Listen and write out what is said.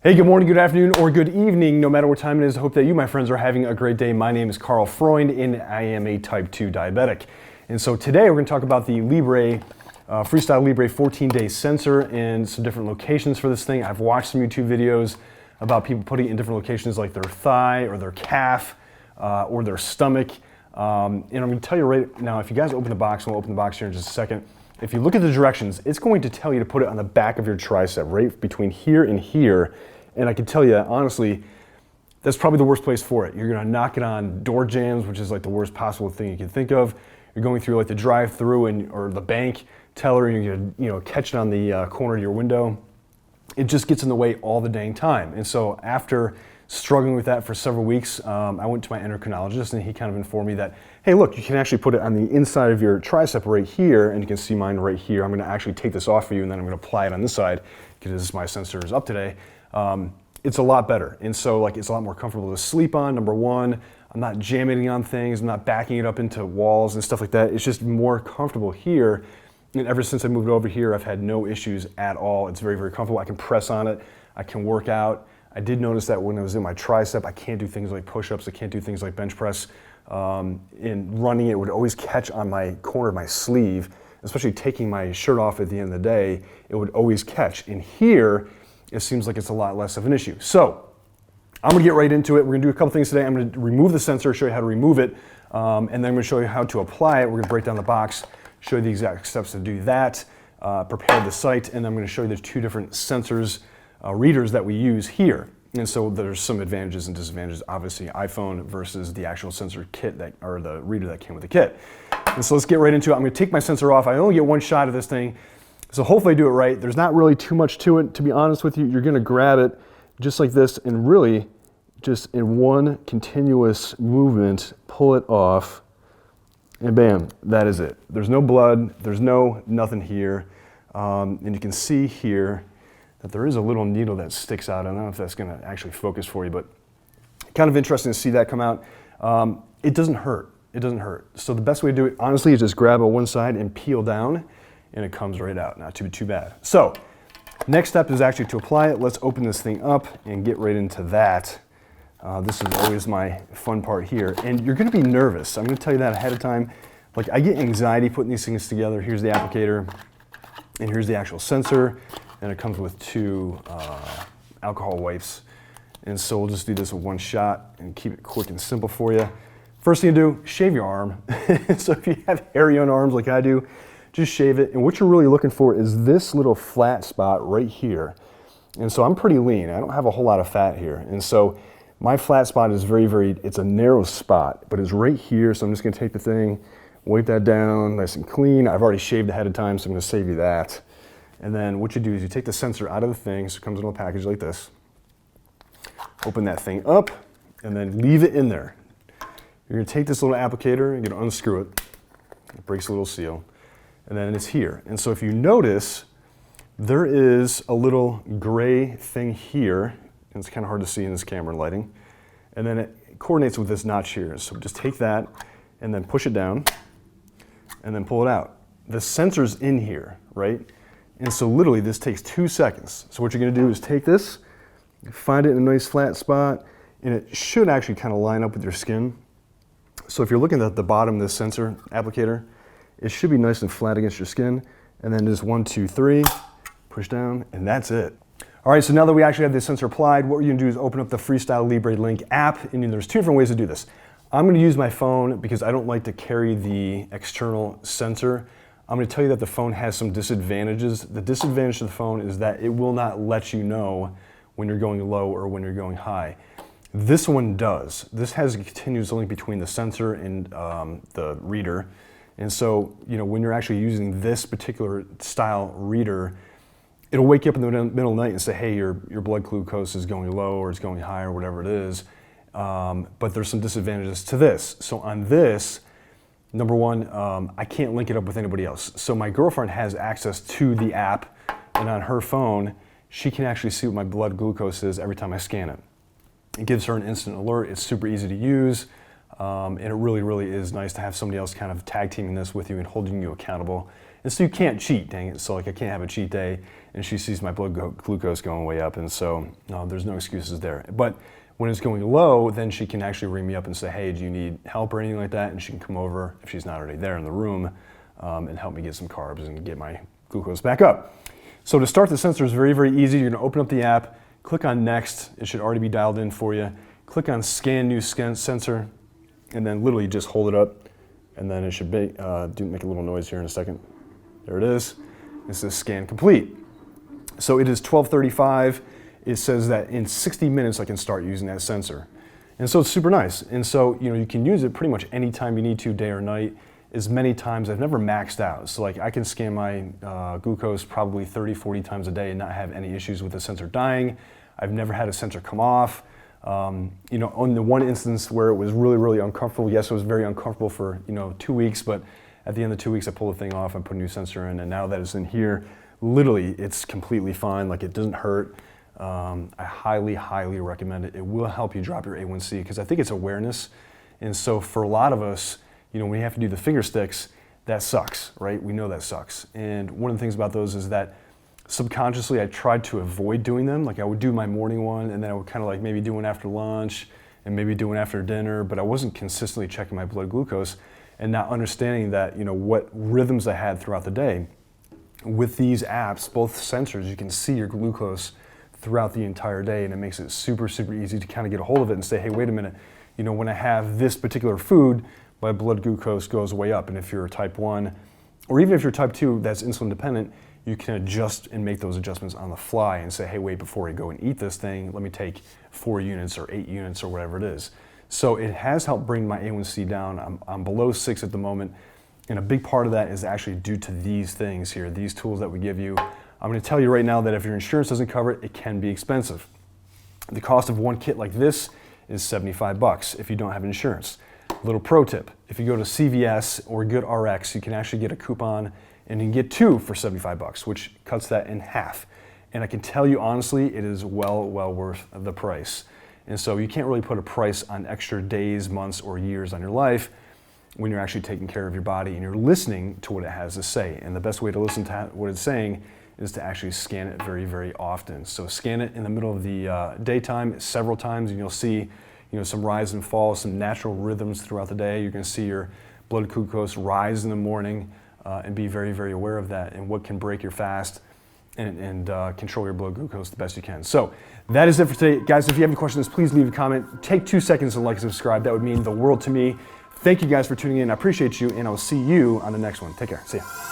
Hey, good morning, good afternoon, or good evening, no matter what time it is. I hope that you, my friends, are having a great day. My name is Carl Freund, and I am a type 2 diabetic. And so today we're going to talk about the Libre, FreeStyle Libre 14-day sensor and some different locations for this thing. I've watched some YouTube videos about people putting it in different locations like their thigh or their calf or their stomach. And I'm going to tell you right now, if you guys open the box, we'll open the box here in just a second. If you look at the directions, it's going to tell you to put it on the back of your tricep, right between here and here. And I can tell you, honestly, that's probably the worst place for it. You're gonna knock it on door jambs, which is like the worst possible thing you can think of. You're going through like the drive-through or the bank teller, and you're gonna catch it on the corner of your window. It just gets in the way all the dang time. And so after struggling with that for several weeks, I went to my endocrinologist, and he kind of informed me that, hey, look, you can actually put it on the inside of your tricep right here, and you can see mine right here. I'm gonna actually take this off for you, and then I'm gonna apply it on this side, because my sensor is up today. It's a lot better. And so it's a lot more comfortable to sleep on, number one. I'm not jamming on things, I'm not backing it up into walls and stuff like that. It's just more comfortable here. And ever since I moved over here, I've had no issues at all. It's very, very comfortable. I can press on it, I can work out. I did notice that when I was in my tricep, I can't do things like push-ups, I can't do things like bench press. In running, it would always catch on my corner of my sleeve, especially taking my shirt off at the end of the day, it would always catch. In here, it seems like it's a lot less of an issue. So I'm gonna get right into it. We're gonna do a couple things today. I'm gonna remove the sensor, show you how to remove it, and then I'm gonna show you how to apply it. We're gonna break down the box, show you the exact steps to do that, prepare the site, and then I'm gonna show you the two different sensors, readers that we use here. And so there's some advantages and disadvantages, obviously iPhone versus the actual sensor kit or the reader that came with the kit. And so let's get right into it. I'm gonna take my sensor off. I only get one shot of this thing. So hopefully I do it right. There's not really too much to it, to be honest with you. You're gonna grab it just like this and really just in one continuous movement, pull it off, and bam, that is it. There's no blood, there's nothing here. And you can see here that there is a little needle that sticks out. I don't know if that's gonna actually focus for you, but kind of interesting to see that come out. It doesn't hurt, it doesn't hurt. So the best way to do it, honestly, is just grab on one side and peel down, and it comes right out, not too bad. So, next step is actually to apply it. Let's open this thing up and get right into that. This is always my fun part here. And you're gonna be nervous. I'm gonna tell you that ahead of time. Like, I get anxiety putting these things together. Here's the applicator, and here's the actual sensor. And it comes with two alcohol wipes. And so we'll just do this with one shot and keep it quick and simple for you. First thing to do, shave your arm. So if you have hairy on arms like I do, just shave it. And what you're really looking for is this little flat spot right here. And so I'm pretty lean. I don't have a whole lot of fat here. And so my flat spot is it's a narrow spot, but it's right here. So I'm just gonna take the thing, wipe that down nice and clean. I've already shaved ahead of time, so I'm gonna save you that. And then what you do is you take the sensor out of the thing, so it comes in a package like this. Open that thing up, and then leave it in there. You're gonna take this little applicator, you're gonna unscrew it. It breaks a little seal. And then it's here. And so if you notice, there is a little gray thing here, and it's kind of hard to see in this camera lighting, and then it coordinates with this notch here. So just take that and then push it down and then pull it out. The sensor's in here, right? And so literally this takes 2 seconds. So what you're gonna do is take this, find it in a nice flat spot, and it should actually kind of line up with your skin. So if you're looking at the bottom of this sensor applicator, it should be nice and flat against your skin. And then just 1, 2, 3, push down, and that's it. All right, so now that we actually have this sensor applied, what we're gonna do is open up the FreeStyle Libre Link app, and there's two different ways to do this. I'm gonna use my phone because I don't like to carry the external sensor. I'm gonna tell you that the phone has some disadvantages. The disadvantage of the phone is that it will not let you know when you're going low or when you're going high. This one does. This has a continuous link between the sensor and the reader. And so, when you're actually using this particular style reader, it'll wake you up in the middle of the night and say, hey, your blood glucose is going low or it's going high or whatever it is. But there's some disadvantages to this. So on this, number one, I can't link it up with anybody else. So my girlfriend has access to the app, and on her phone, she can actually see what my blood glucose is every time I scan it. It gives her an instant alert. It's super easy to use. And it really, really is nice to have somebody else kind of tag teaming this with you and holding you accountable. And so you can't cheat, dang it. So I can't have a cheat day and she sees my blood glucose going way up, and so there's no excuses there. But when it's going low, then she can actually ring me up and say, hey, do you need help or anything like that? And she can come over, if she's not already there in the room, and help me get some carbs and get my glucose back up. So to start the sensor is very, very easy. You're gonna open up the app, click on next. It should already be dialed in for you. Click on scan new sensor, and then literally just hold it up, and then it should be, make a little noise here in a second. There it is. It says scan complete. So it is 12:35. It says that in 60 minutes I can start using that sensor. And so it's super nice. And so, you can use it pretty much anytime you need to, day or night, as many times. I've never maxed out. So like I can scan my glucose probably 30, 40 times a day and not have any issues with the sensor dying. I've never had a sensor come off. On the one instance where it was really, really uncomfortable, yes, it was very uncomfortable for, 2 weeks, but at the end of the 2 weeks I pulled the thing off and put a new sensor in, and now that it's in here, literally it's completely fine. Like it doesn't hurt. I highly, highly recommend it. It will help you drop your A1C because I think it's awareness. And so for a lot of us, when we have to do the finger sticks, that sucks, right? We know that sucks. And one of the things about those is that subconsciously I tried to avoid doing them. Like I would do my morning one, and then I would kind of like maybe do one after lunch and maybe do one after dinner, but I wasn't consistently checking my blood glucose and not understanding that, what rhythms I had throughout the day. With these apps, both sensors, you can see your glucose throughout the entire day, and it makes it super, super easy to kind of get a hold of it and say, hey, wait a minute, when I have this particular food, my blood glucose goes way up. And if you're type 1, or even if you're type 2 that's insulin dependent, you can adjust and make those adjustments on the fly and say, hey, wait, before I go and eat this thing, let me take 4 units or 8 units or whatever it is. So it has helped bring my A1C down. I'm below 6 at the moment, and a big part of that is actually due to these things here, these tools that we give you. I'm going to tell you right now that if your insurance doesn't cover it, it can be expensive. The cost of one kit like this is $75 if you don't have insurance. Little pro tip, if you go to CVS or GoodRx, you can actually get a coupon and you can get 2 for $75, which cuts that in half. And I can tell you honestly, it is well worth the price. And so you can't really put a price on extra days, months, or years on your life when you're actually taking care of your body and you're listening to what it has to say. And the best way to listen to what it's saying is to actually scan it very, very often. So scan it in the middle of the daytime several times, and you'll see some rise and fall, some natural rhythms throughout the day. You're going to see your blood glucose rise in the morning and be very, very aware of that and what can break your fast and control your blood glucose the best you can. So that is it for today. Guys, if you have any questions, please leave a comment. Take 2 seconds to like and subscribe. That would mean the world to me. Thank you guys for tuning in. I appreciate you, and I'll see you on the next one. Take care. See ya.